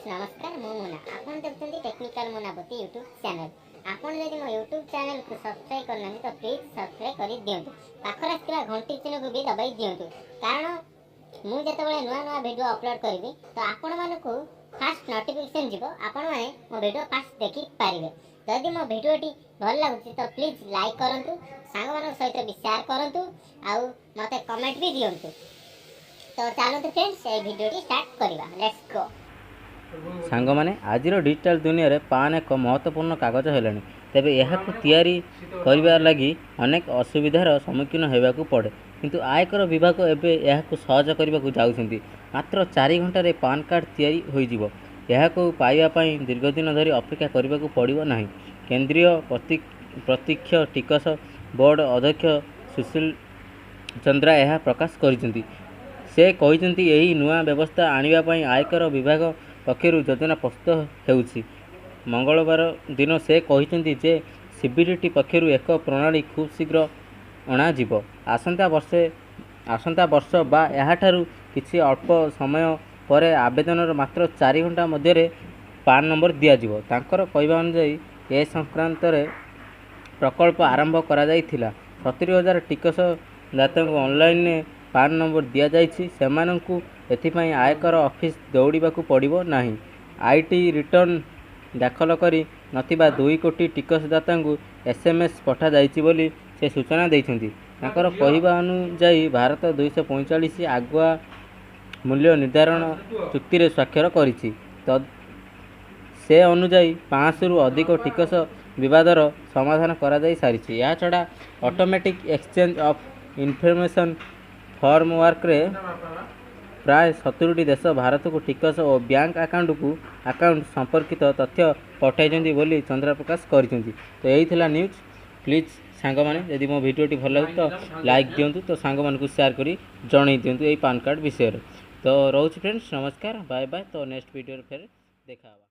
नमस्कार मु मुना आपन देखते टेक्निकल मुनापति यूट्यूब चैनल आपन यदि मो यूट्यूब चैनल को सब्सक्राइब करना तो प्लीज सब्सक्राइब कर दियंतु पाखर आसला घंटी चिन्ह को भी दबाई दियंतु कारण मु जेतेबेले नुआ नुआ वीडियो अपलोड करबी तो आपण मानको फास्ट नोटिफिकेशन जीवो आपण माने मो वीडियो फास्ट देखि पारिबे। यदि मो वीडियोटी भल लागुची तो प्लीज लाइक करंतु सांग मानक सहित भी शेयर करंतु आउ मते कमेंट भी दियंतु। तो चलते फ्रेंड्स ये वीडियोटी स्टार्ट करबा लेट्स गो। सांग माने आज डिजिटल दुनिया रे पान एक महत्वपूर्ण कागज है तेबे यह कर लगी अनेक असुविधार सम्मुखीन होगाकू पड़े किंतु आयकर विभाग एवं यह सहज करने को जाऊँगी। मात्र 4 घंटे पान कार्ड तैयारी हो पाइबापी दीर्घ दिन धरी अपेक्षा करने को पड़ो ना। केंद्रीय प्रत्यक्ष टिकस बोर्ड अध्यक्ष सुशील चंद्रा यह प्रकाश कर से कहते यही नुआ व्यवस्था आने आयकर विभाग पक्षर योजना प्रस्तुत होउछि। मंगलवार दिन से कहते जे सीबीडीटी पक्षर एक प्रणाली खूब शीघ्र अणाजिब। आसंता वर्ष बा याठारु किछि अल्प समय पर आवेदन मात्र 4 घंटा मध्य पान नंबर दियाजिब। तांकर कहवा अनुसार ए संक्रांत प्रकल्प आरंभ करा जायथिला। 70,000 टिकस दाता को ऑनलाइन पान नंबर दि जाइछि। सेमानंकु एथिपाई आयकर ऑफिस दौड़ाकू पड़ो ना। आईटी रिटर्न दाखल करी नथिबा 2 कोटी टिकसदाता को एसएमएस पठा जाइछि बोली से सूचना देइछन्ति। तांकर कहवा अनुसार भारत 245 आगुआ मूल्य निर्धारण चुक्ति रे स्वाक्षर करिछि। से अनुसार 500 रु अधिक टिकस विवादर समाधान करा जाई सारिछि। या छड़ा automatic exchange of information form work रे प्राय 70 देश भारत को टिकस और बैंक अकाउंट संपर्कित तथ्य पठाई बोली चंद्रा प्रकाश करिसेंति। तो यही थिला न्यूज। प्लीज सांग माने यदि मो वीडियोटी भल लगे तो लाइक दियंतु तो सांग मानकु शेयर करी जणै दियंतु एई पान कार्ड विषय। तो रहउछि फ्रेंड्स नमस्कार बाय बाय। तो नेक्स्ट वीडियो रे फेर देखा।